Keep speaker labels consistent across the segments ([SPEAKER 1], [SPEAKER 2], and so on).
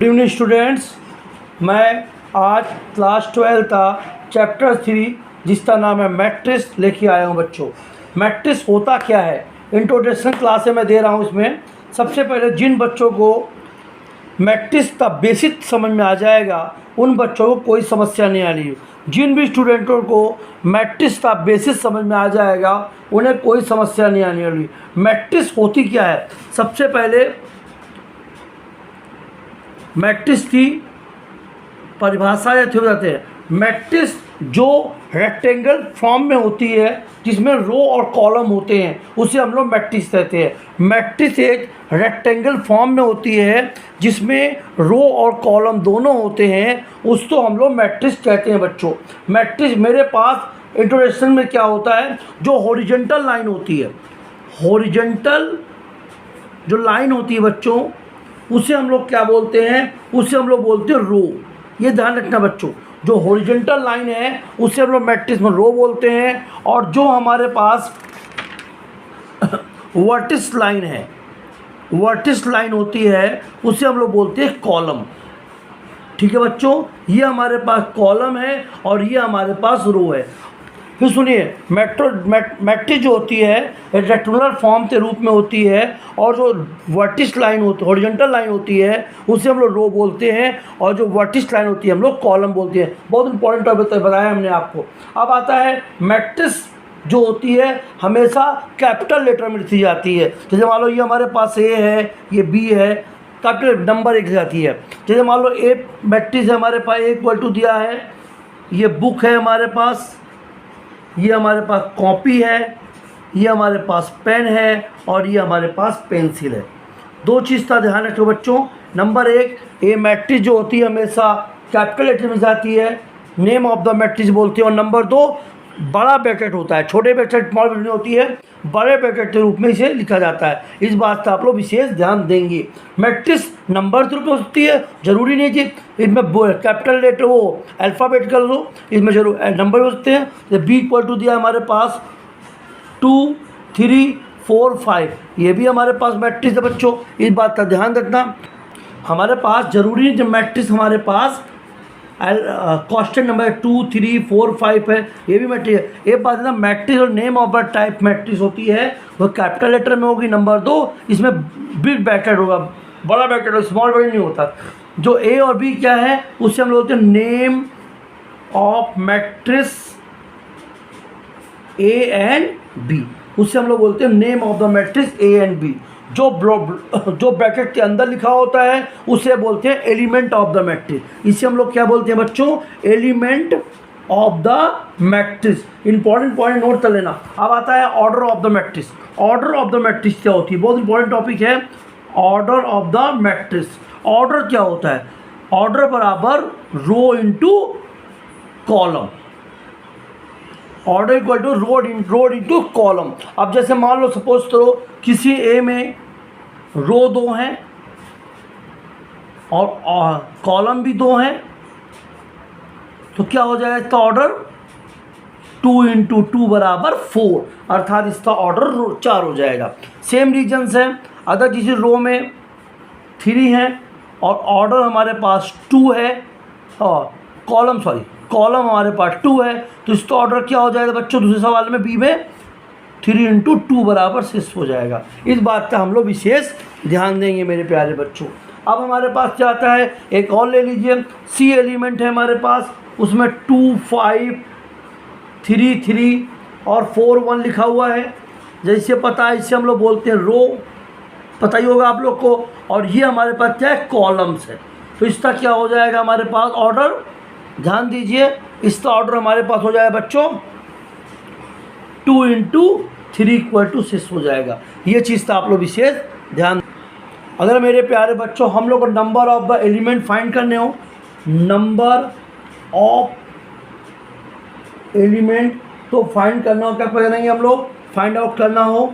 [SPEAKER 1] Good evening students. मैं आज class 12 का चैप्टर 3 जिसका नाम है मैट्रिक्स लेके आया हूँ बच्चों। मैट्रिक्स होता क्या है, इंट्रोडक्शन क्लास में दे रहा हूँ। इसमें सबसे पहले जिन बच्चों को मैट्रिक्स का बेसिक समझ में आ जाएगा उन बच्चों को कोई समस्या नहीं आनी। जिन भी स्टूडेंटों को मैट्रिक्स का बेसिक समझ में आ जाएगा उन्हें कोई समस्या नहीं आने वाली। मैट्रिक्स होती क्या है, सबसे पहले मैट्रिक्स की परिभाषा ये हो जाते हैं। मैट्रिक्स जो रेक्टेंगल फॉर्म में होती है जिसमें रो और कॉलम होते हैं उसे हम लोग मैट्रिक्स कहते हैं। मैट्रिक्स एक रेक्टेंगल फॉर्म में होती है जिसमें रो और कॉलम दोनों होते हैं, उसको हम लोग मैट्रिक्स कहते हैं बच्चों। मैट्रिक्स मेरे पास इंट्रोडक्शन में क्या होता है, जो हॉरिजॉन्टल लाइन होती है, हॉरिजॉन्टल जो लाइन होती है बच्चों उसे हम लोग क्या बोलते हैं, उसे हम लोग बोलते हैं रो। ये ध्यान रखना बच्चों, जो हॉरिजॉन्टल लाइन है उसे हम लोग मैट्रिक्स में रो बोलते हैं, और जो हमारे पास वर्टिक्स लाइन है, वर्टिक्स लाइन होती है उसे हम लोग बोलते हैं कॉलम। ठीक है बच्चों, ये हमारे पास कॉलम है और ये हमारे पास रो है। फिर सुनिए, मैट्रिक्स जो होती है रेक्टेंगुलर फॉर्म के रूप में होती है, और जो वर्टिक्स लाइन होती है, हॉरिजॉन्टल लाइन होती है उसे हम लोग रो बोलते हैं, और जो वर्टिक्स लाइन होती है हम लोग कॉलम बोलते हैं। बहुत इंपॉर्टेंट टॉपिक बताया हमने आपको। अब आता है मैट्रिक्स जो होती है हमेशा कैपिटल लेटर में लिखी जाती है। जैसे मान लो ये हमारे पास ए है, ये बी है, कैपिटल नंबर एक जाती है। जैसे मान लो ए मैट्रिक्स है हमारे पास, A = दिया है, ये बुक है हमारे पास, ये हमारे पास कॉपी है, ये हमारे पास पेन है, और ये हमारे पास पेंसिल है। दो चीज़ का ध्यान रखो बच्चों। नंबर एक, ये मैट्रिक्स जो होती है हमेशा कैपिटल लेटर में जाती है, नेम ऑफ द मैट्रिक्स बोलते हैं। और नंबर दो, बड़ा ब्रैकेट होता है, छोटे ब्रैकेट स्मॉल ब्रैकेट होती है, बड़े ब्रैकेट के रूप में इसे लिखा जाता है। इस बात का आप लोग विशेष ध्यान देंगे। मैट्रिक्स नंबर के रूप में होती है, जरूरी नहीं कि इसमें कैपिटल लेटर वो अल्फ़ाबेटिकल हो, इसमें जरूर नंबर होते हैं। जैसे B = दिया हमारे पास 2 3 4 5, ये भी हमारे पास मैट्रिक्स है बच्चों। इस बात का ध्यान रखना, हमारे पास जरूरी नहीं जब मैट्रिक्स हमारे पास कॉन्स्टेंट नंबर 2 3 4 5 है, ये भी मैट्रिक्स है। एक बात है ना, मैट्रिक्स और name of the type matrix होती है वो कैपिटल लेटर में होगी। नंबर दो, इसमें बिग ब्रैकेट होगा, बड़ा ब्रैकेट होगा, स्मॉल ब्रैकेट नहीं होता। जो ए और बी क्या है उससे हम लोग बोलते हैं name of matrix A and B, उससे हम लोग बोलते हैं name of the matrix A and B. जो ब्रैकेट के अंदर लिखा होता है उसे बोलते हैं एलिमेंट ऑफ द मैट्रिक्स। इसे हम लोग क्या बोलते हैं बच्चों, element of the matrix. Important point note कर लेना। अब आता है order of the matrix. Order of the matrix क्या होती है, बहुत इंपॉर्टेंट टॉपिक है। Order of the matrix, order क्या होता है, ऑर्डर बराबर row into column, order equal to row into column. अब जैसे मान लो सपोज करो किसी ए में रो 2 हैं और कॉलम भी 2 हैं, तो क्या हो जाएगा इसका ऑर्डर 2 × 2 = 4, अर्थात इसका ऑर्डर 4 हो जाएगा। सेम रीजन्स हैं, अगर किसी रो में 3 हैं और ऑर्डर हमारे पास 2 है, और कॉलम हमारे पास 2 है, तो इसका ऑर्डर क्या हो जाएगा बच्चों, दूसरे सवाल में बी में 3 × 2 = 6 हो जाएगा। इस बात का हम लोग विशेष ध्यान देंगे मेरे प्यारे बच्चों। अब हमारे पास क्या आता है, एक और ले लीजिए। सी एलिमेंट है हमारे पास, उसमें 2 5 3 3 और 4 1 लिखा हुआ है। जैसे पता है इससे हम लोग बोलते हैं रो, पता ही होगा आप लोग को। और ये हमारे पास क्या है, कॉलम्स है। तो इसका क्या हो जाएगा हमारे पास ऑर्डर, ध्यान दीजिए, इसका ऑर्डर हमारे पास हो जाएगा बच्चों 2 × 3 = 6 हो जाएगा। ये चीज़ का आप लोग विशेष ध्यान। अगर मेरे प्यारे बच्चों हम लोग को number of the element find करने हो, नंबर ऑफ एलिमेंट तो फाइंड करना हो, क्या करेंगे हम लोग, फाइंड आउट करना हो,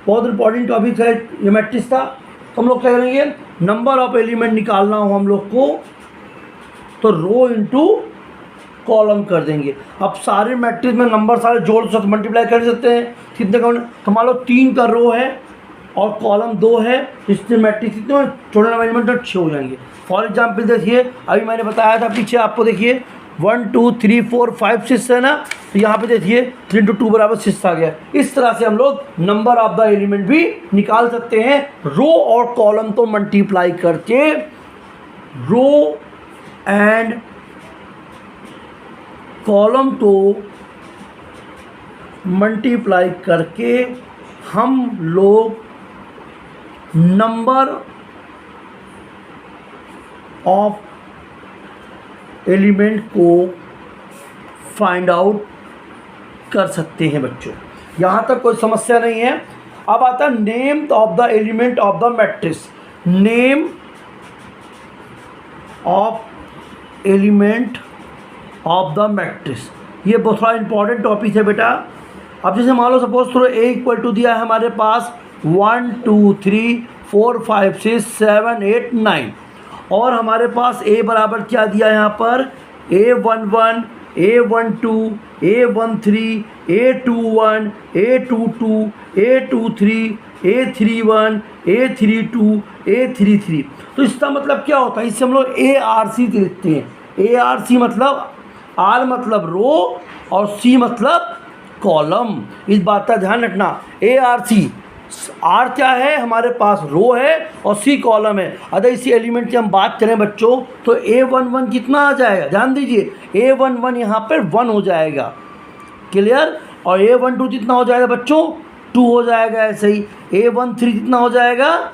[SPEAKER 1] बहुत इंपॉर्टेंट टॉपिक है ये मैट्रिक्स का। तो हम लोग क्या करेंगे, नंबर ऑफ एलिमेंट निकालना हो हम लोग को तो रो इंटू कॉलम कर देंगे। अब सारे मैट्रिक्स में नंबर सारे जोड़ सकते, मल्टीप्लाई कर सकते हैं, कितने का, तो मान लो 3 का रो है और कॉलम 2 है, इसमें मैट्रिक्स कितने छोटे नंबर एलिमेंट 6 हो जाएंगे। फॉर एग्जाम्पल देखिए, अभी मैंने बताया था पीछे आपको, देखिए 1 2 3 4 5 6 है ना, तो यहाँ पे देखिए 3 × 2 = 6 आ गया। इस तरह से हम लोग नंबर ऑफ द एलिमेंट भी निकाल सकते हैं, रो और कॉलम तो मल्टीप्लाई करके, रो एंड कॉलम तो मल्टीप्लाई करके हम लोग नंबर ऑफ एलिमेंट को फाइंड आउट कर सकते हैं बच्चों। यहाँ तक कोई समस्या नहीं है। अब आता है name of the element of the matrix. Name of element of the matrix, ये बहुत थोड़ा इंपॉर्टेंट टॉपिक है बेटा। अब जैसे मान लो सपोज थोड़ा ए इक्वल टू दिया है हमारे पास 1 2 3 4 5 6 7 8 9, और हमारे पास ए बराबर क्या दिया है यहाँ पर, A11 A12 A13 A21 A22 A23 A31 A32 A33। तो इसका मतलब क्या होता है, इससे हम लोग ARC लिखते हैं। ARC मतलब R मतलब रो और C मतलब कॉलम। इस बात का ध्यान रखना। ARC, R क्या है हमारे पास, रो है, और C कॉलम है। अगर इसी एलिमेंट की हम बात करें बच्चों, तो A11 कितना आ जाएगा, ध्यान दीजिए, A11 यहाँ पर 1 हो जाएगा, क्लियर। और A12 कितना हो जाएगा बच्चों, 2 हो जाएगा। ऐसे ही A13 कितना हो जाएगा,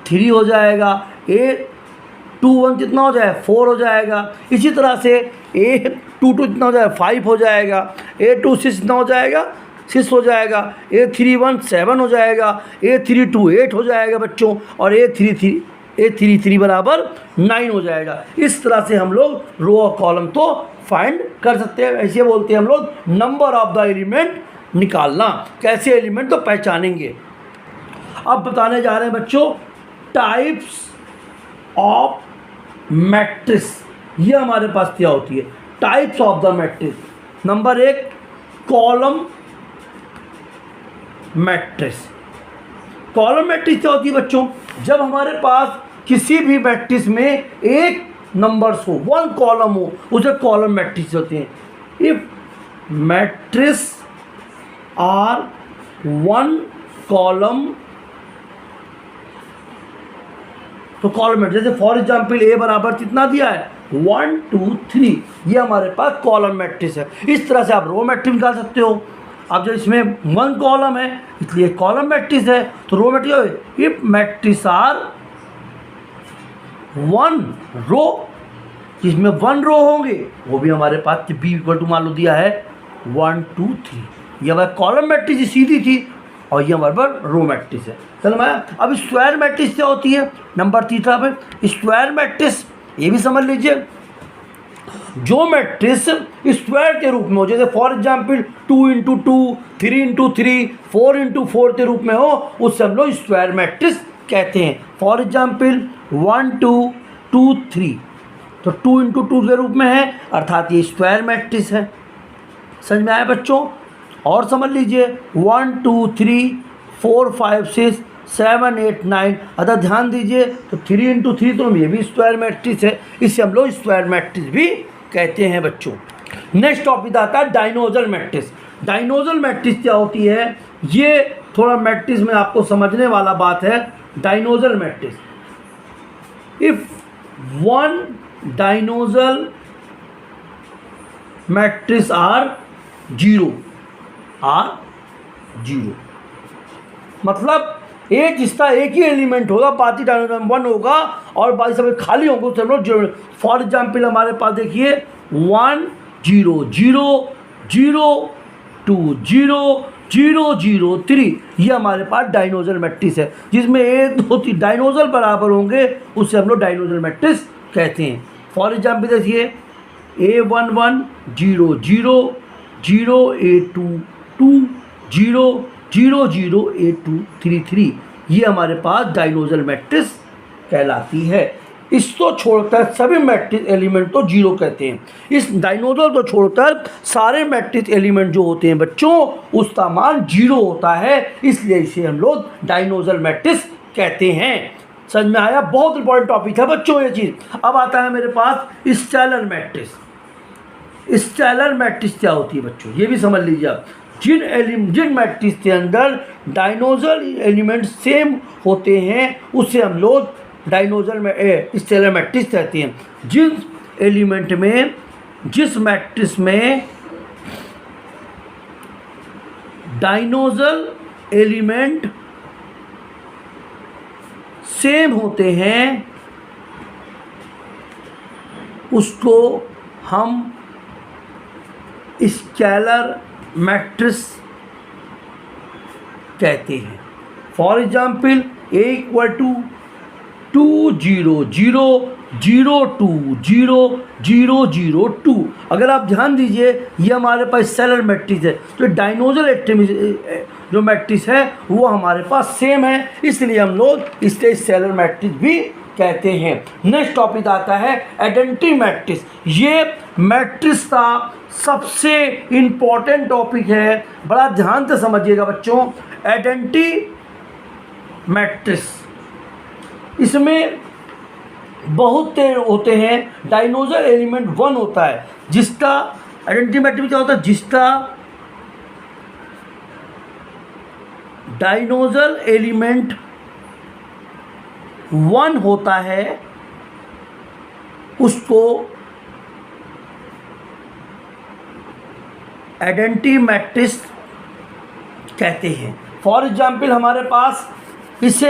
[SPEAKER 1] 3 हो जाएगा। A21 कितना हो जाएगा, 4 हो जाएगा। इसी तरह से A22 कितना हो जाएगा, 5 हो जाएगा। A26 कितना हो जाएगा, 6 हो जाएगा। A31 7 हो जाएगा। A32 8 हो जाएगा बच्चों, और A33 बराबर 9 हो जाएगा। इस तरह से हम लोग रो और कॉलम तो फाइंड कर सकते हैं। ऐसे बोलते हैं हम लोग नंबर ऑफ द एलिमेंट निकालना। कैसे एलिमेंट तो पहचानेंगे। अब बताने जा रहे हैं बच्चों टाइप्स ऑफ मैट्रिक्स। ये हमारे पास क्या होती है, types of the matrix. Number 1 column matrix. Column matrix क्या होती है बच्चों, जब हमारे पास किसी भी मैट्रिक्स में एक नंबर्स हो, 1 कॉलम हो, उसे कॉलम मैट्रिक्स होते हैं। इफ मैट्रिक्स आर 1 कॉलम, तो कॉलम मैट्रिक्स, जैसे फॉर एग्जाम्पल ए बराबर कितना दिया है, 1 2 3, ये हमारे पास कॉलम मैट्रिक्स है। इस तरह से आप रो मैट्रिक्स निकाल सकते हो। अब जो इसमें 1 कॉलम है इसलिए कॉलम मैट्रिक्स है, तो row matrix if matrix are 1 row, जिसमें 1 रो होंगे, वो भी हमारे पास बी इक्वल टू मान लो दिया है 1 2 3। ये हमारा कॉलम मैट्रिक्स सीधी थी, और ये हमारे पास रो मैट्रिक्स है। चलो मैं अब स्क्वायर मैट्रिक्स क्या होती है, नंबर 3 पे स्क्वायर मैट्रिक्स, ये भी समझ लीजिए। जो मैट्रिक्स स्क्वायर के रूप में हो, जैसे फॉर एग्जाम्पल 2 × 2 3 × 3 4 × 4 के रूप में हो, उससे हम लोग स्क्वायर मैट्रिक्स कहते हैं। फॉर एग्जाम्पल 1 2 2 3, तो 2 × 2 के रूप में है, अर्थात ये स्क्वायर मैट्रिक्स है। समझ में आया बच्चों। और समझ लीजिए 1 2 3 4 5 6 7 8 9, अगर ध्यान दीजिए तो 3 × 3 तो ये भी स्क्वायर मैट्रिक्स है, इसे हम लोग स्क्वायर मैट्रिक्स भी कहते हैं बच्चों। नेक्स्ट टॉपिक आता है डायनोजल मैट्रिक्स। डायनोजल मैट्रिक्स क्या होती है, ये थोड़ा मैट्रिक्स में आपको समझने वाला बात है। डायनोजल मैट्रिक्स, इफ 1 डायनोजल मैट्रिक्स आर 0, मतलब एक जिसका एक ही एलिमेंट होगा, बाकी डायनोजल 1 होगा और बाकी सब खाली होंगे, उससे हम लोग 0। फॉर एग्जाम्पल हमारे पास देखिए 1 0 0 0 2 0 0 0 3, ये हमारे पास डायनोजल मैट्रिक्स है, जिसमें 1 2 3 डायनोजल बराबर होंगे, उससे हम लोग डायनोजल मैट्रिक्स कहते हैं। फॉर एग्जाम्पल देखिए A11 0 0 0 A2 2 0 0 0 A2 3 3, ये हमारे पास डायनोजल मैट्रिक्स कहलाती है। इसको छोड़कर सभी मैट्रिक्स एलिमेंट को जीरो कहते हैं। इस डायनोजल को छोड़कर सारे मैट्रिक्स एलिमेंट जो होते हैं बच्चों, उसका मान जीरो होता है, इसलिए इसे हम लोग डायनोजल मैट्रिक्स कहते हैं। समझ में आया? बहुत इंपॉर्टेंट टॉपिक है बच्चों ये चीज़। अब आता है मेरे पास स्केलर मैट्रिक्स। स्केलर मैट्रिक्स क्या होती है बच्चों, ये भी समझ लीजिए आप। जिन मैट्रिक्स के अंदर डायनोजल एलिमेंट सेम होते हैं उसे हम लोग डायनोजल में स्केलर मैट्रिक्स कहते हैं। जिस मैट्रिक्स में डायनोजल एलिमेंट सेम होते हैं उसको हम स्केलर मैट्रिक्स कहते हैं। For example A equal to 2 0 0 0 2 0 0 0 2। अगर आप ध्यान दीजिए ये हमारे पास स्केलर मैट्रिक्स है, तो डायनोजल जो मैट्रिक्स है वो हमारे पास सेम है, इसलिए हम लोग इसके स्केलर मैट्रिक्स भी कहते हैं। नेक्स्ट टॉपिक आता है आइडेंटिटी मैट्रिक्स। ये मैट्रिक्स का सबसे इम्पॉर्टेंट टॉपिक है, बड़ा ध्यान से समझिएगा बच्चों। आइडेंटिटी मैट्रिक्स, इसमें बहुत होते हैं। डायनोजल एलिमेंट 1 होता है, जिसका आइडेंटिटी मैट्रिक्स क्या होता है, जिसका डायनोजल एलिमेंट 1 होता है उसको आइडेंटिटी मैट्रिक्स कहते हैं। फॉर एग्जाम्पल हमारे पास इसको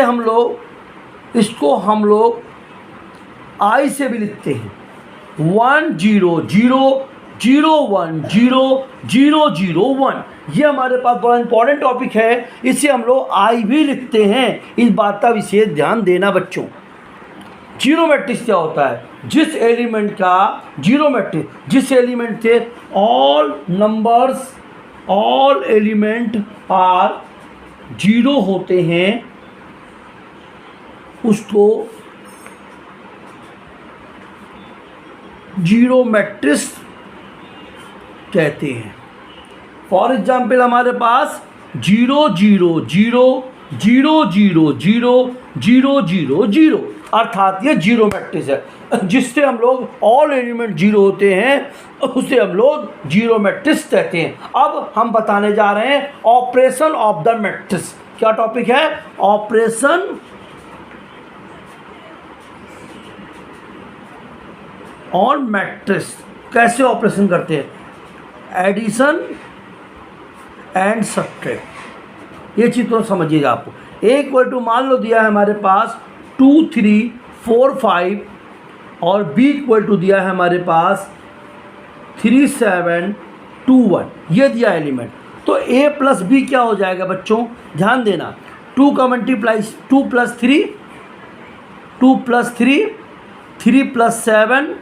[SPEAKER 1] हम लोग आई से भी लिखते हैं। 1 0 0 0 1 0 0 0 1। ये हमारे पास बड़ा इंपॉर्टेंट टॉपिक है, इसे हम लोग आई भी लिखते हैं। इस बात का विशेष ध्यान देना बच्चों। जीरो मैट्रिक्स क्या होता है, जिस एलिमेंट का जीरो मैट्रिक्स, जिस एलिमेंट से ऑल एलिमेंट आर जीरो होते हैं उसको जीरो मैट्रिक्स कहते हैं। फॉर एग्जाम्पल हमारे पास 0 0 0 0 0 0 0 0 0, अर्थात ये जीरो मैट्रिक्स है। जिससे हम लोग ऑल एलिमेंट जीरो होते हैं उसे हम लोग जीरो मैट्रिक्स कहते हैं। अब हम बताने जा रहे हैं ऑपरेशन ऑफ द मैट्रिक्स। क्या टॉपिक है, ऑपरेशन ऑन मैट्रिक्स। कैसे ऑपरेशन करते हैं, एडिशन एंड सब्ट्रैक्ट। ये चीज़ तो समझिएगा आपको। A इक्वल टू मान लो दिया है हमारे पास 2 3 4 5 और B इक्वल टू दिया है हमारे पास 3 7 2 1। ये दिया एलिमेंट, तो A प्लस B क्या हो जाएगा बच्चों, ध्यान देना। 2 का multiply 2 plus 3 2 plus 3 3 plus 7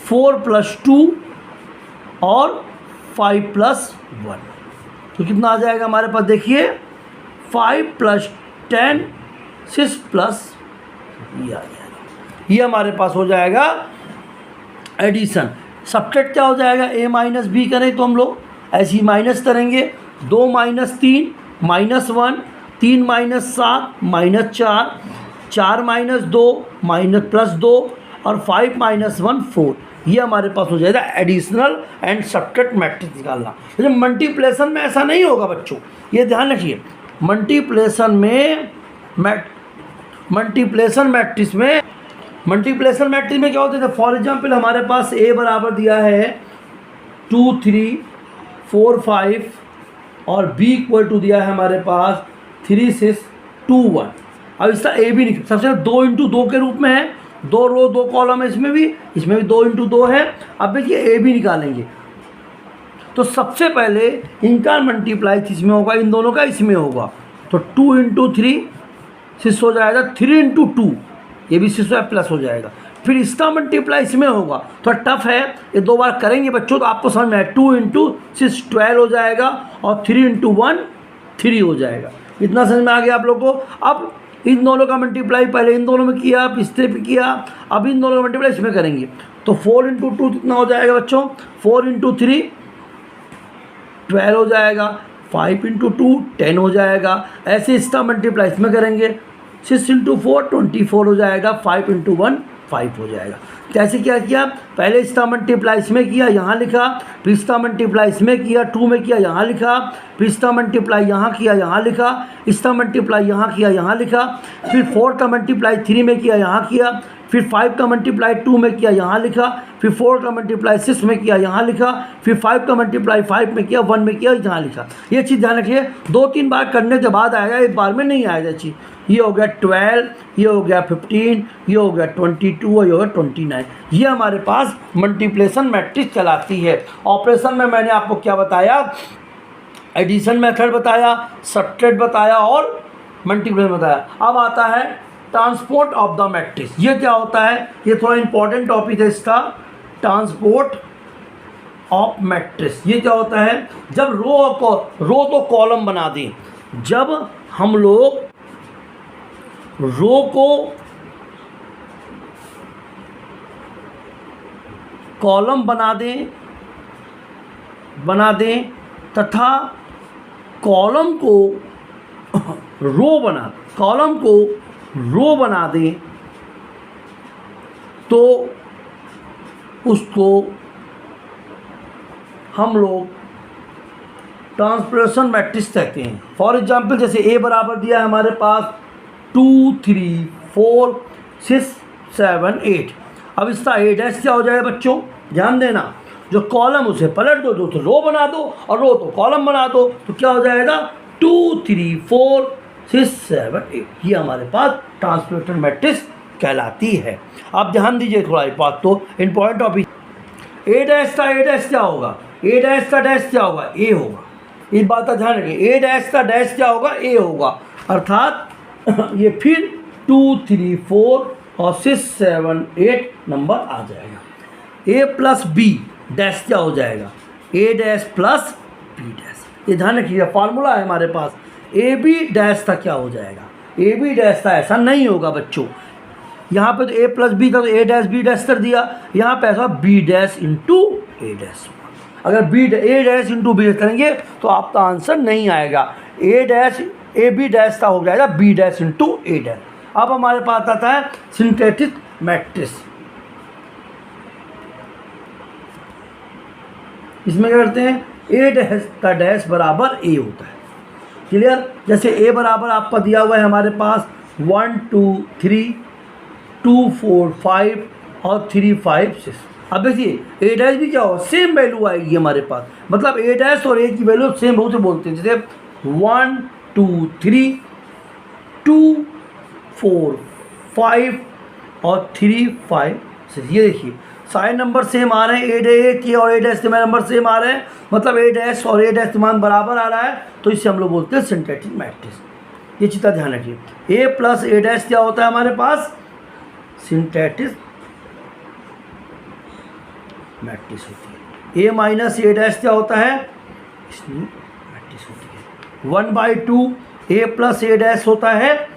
[SPEAKER 1] 4 plus 2 और 5 प्लस 1। तो कितना आ जाएगा हमारे पास, देखिए 5 प्लस 10 6 प्लस ये आ जाएगा। ये हमारे पास हो जाएगा एडिशन। सब्ट्रैक्ट क्या हो जाएगा, A माइनस बी करें तो हम लोग ऐसे ही माइनस करेंगे। 2 minus 3 minus 1, 3 minus 7 minus 4, 4 minus 2 minus plus 2 और 5 माइनस 1 4। ये हमारे पास हो जाएगा एडिशनल एंड सब्ट्रैक्ट मैट्रिक्स निकालना। लेकिन मल्टीप्लेशन में ऐसा नहीं होगा बच्चों, ये ध्यान रखिए। मल्टीप्लेशन मैट्रिक्स में क्या होता है, फॉर एग्जांपल हमारे पास A बराबर दिया है 2 3 4 5 और B इक्वल टू दिया है हमारे पास 3 6 2 1। अब इसका A भी निकल सबसे 2 इंटू 2 के रूप में है, 2 रो 2 कॉलम है, इसमें भी 2 इंटू 2 है। अब देखिए A भी निकालेंगे, तो सबसे पहले इनका मल्टीप्लाई किसमें होगा, इन दोनों का इसमें होगा। तो 2 इंटू 3 6 हो जाएगा, 3 इंटू 2 ये भी 6 प्लस हो जाएगा। फिर इसका मल्टीप्लाई इसमें होगा, थोड़ा टफ है, ये 2 बार करेंगे बच्चों तो आपको समझ में आए। 2 इंटू 6 12 हो जाएगा और 3 इंटू 1 3 हो जाएगा। इतना समझ में आ गया आप लोग को। अब इन दोनों का मल्टीप्लाई पहले इन दोनों में किया, फिर इससे भी किया, अब इन दोनों का मल्टीप्लाई इसमें करेंगे। तो 4 × 2 कितना हो जाएगा बच्चों? 4 × 3 12 हो जाएगा, 5 × 2 10 हो जाएगा। ऐसे इसका मल्टीप्लाई इसमें करेंगे, 6 × 4 24 हो जाएगा, 5 × 1 5 हो जाएगा। कैसे क्या किया? पहले इसका मल्टीप्लाई इसमें किया, यहाँ लिखा, फिर इसका मल्टीप्लाई इसमें किया, 2 में किया, यहाँ लिखा, फिर इसका मल्टीप्लाई यहाँ किया, यहाँ लिखा, इसका मल्टीप्लाई यहाँ किया, यहाँ लिखा, फिर 4 का मल्टीप्लाई 3 में किया, यहाँ किया, फिर 5 का मल्टीप्लाई 2 में किया, यहाँ लिखा, फिर 4 का मल्टीप्लाई 6 में किया, यहाँ लिखा, फिर 5 का मल्टीप्लाई 5 में किया, 1 में किया, यहाँ लिखा। ये चीज़ ध्यान रखिए, 2-3 बार करने के बाद आएगा, एक बार में नहीं आएगा चीज़। ये हो गया 12, ये हो गया 15, ये हो गया 22 और ये हो गया 29। ये हमारे पास मल्टीप्लिकेशन मैट्रिक्स कहलाती है। ऑपरेशन में मैंने आपको क्या बताया? एडिशन मेथड बताया, सब्ट्रैक्ट बताया और मल्टीप्लिकेशन बताया। अब आता है ट्रांसपोर्ट ऑफ द मैट्रिक्स। ये क्या होता है? ये थोड़ा इंपॉर्टेंट टॉपिक है इसका, ट्रांसपोर्ट ऑफ मैट्रिक्स। ये क्या होता है? जब रो तो कॉलम बना दें, जब हम लोग रो को कॉलम बना दें तथा कॉलम को रो बना दें तो उसको हम लोग ट्रांसपोर्टेशन मैट्रिक्स कहते हैं। फॉर एग्जांपल जैसे ए बराबर दिया है हमारे पास 2 3 4 6 7 8। अब इसका ए डैश क्या हो जाएगा बच्चों? ध्यान देना, जो कॉलम उसे पलट दो, जो तो रो बना दो, और रो तो कॉलम बना दो, तो क्या हो जाएगा? 2 3 4 6 7 8। ये हमारे पास ट्रांसपोर्टेशन मैट्रिक्स कहलाती है। आप ध्यान दीजिए थोड़ा, एक बात तो इंपॉर्टेंट टॉपिक। ए डैश का ए डैश क्या होगा? ए डैश का डैश क्या होगा? ए होगा। इस बात का ध्यान रखिए, ए डैश का डैश क्या होगा? ए होगा। अर्थात ये फिर 2 3 4 और 6 7 8 नंबर आ जाएगा। ए प्लस बी डैश क्या हो जाएगा? ए डैश प्लस बी डैश। ये ध्यान रखिएगा, फार्मूला है हमारे पास। ए बी डैश का क्या हो जाएगा? ए बी डैश का ऐसा नहीं होगा बच्चों। यहाँ पे तो ए प्लस बी था तो ए डैश बी डैश कर दिया, यहाँ पे ऐसा बी डैश इंटू ए डैश। अगर ए डैश इंटू बी डैश करेंगे तो आपका आंसर नहीं आएगा। ए डैश ए बी डैश का हो जाएगा बी डैश इंटू ए डैश। अब हमारे पास आता है सिंथेटिक मैट्रिक्स। इसमें क्या करते हैं? ए डैश का डैश बराबर ए होता है। क्लियर? जैसे ए बराबर आपका दिया हुआ है हमारे पास 1 2 3 2 4 5 और 3 5 6। अब देखिए ए डैश भी क्या होगा? सेम वैल्यू आएगी हमारे पास। मतलब ए डैश और ए की वैल्यू सेम बहुत से बोलते हैं। जैसे 1 2 3 2 4 5 और 3 5 6। ये देखिए सारे नंबर सेम आ रहे हैं। ए के और ए डैश के नंबर सेम आ रहे हैं, मतलब ए डैश और ए डैश के मान बराबर आ रहा है, तो इसे हम लोग बोलते हैं सिंथेटिक मैट्रिक्स। ये चीज़ का ध्यान रखिए। ए प्लस ए डैश क्या होता है हमारे पास? सिंथेटिक मैट्रिक्स होती है। ए माइनस ए डैश क्या होता है? इसमें मैट्रिक्स होती है। 1/2 ए प्लस ए डैश होता है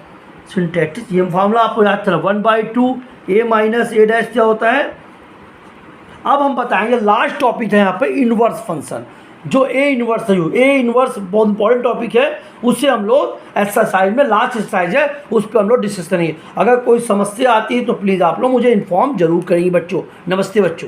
[SPEAKER 1] सिंथेटिक। ये फार्मूला आपको याद चला, 1/2 ए माइनस ए डैश क्या होता है? अब हम बताएंगे, लास्ट टॉपिक है यहाँ पे इनवर्स फंक्शन। जो ए इनवर्स है, ए इनवर्स बहुत इंपॉर्टेंट टॉपिक है, उससे हम लोग एक्सरसाइज में लास्ट एक्सरसाइज है उस पर हम लोग डिस्कस करेंगे। अगर कोई समस्या आती है तो प्लीज़ आप लोग मुझे इन्फॉर्म जरूर करेंगे बच्चों। नमस्ते बच्चों।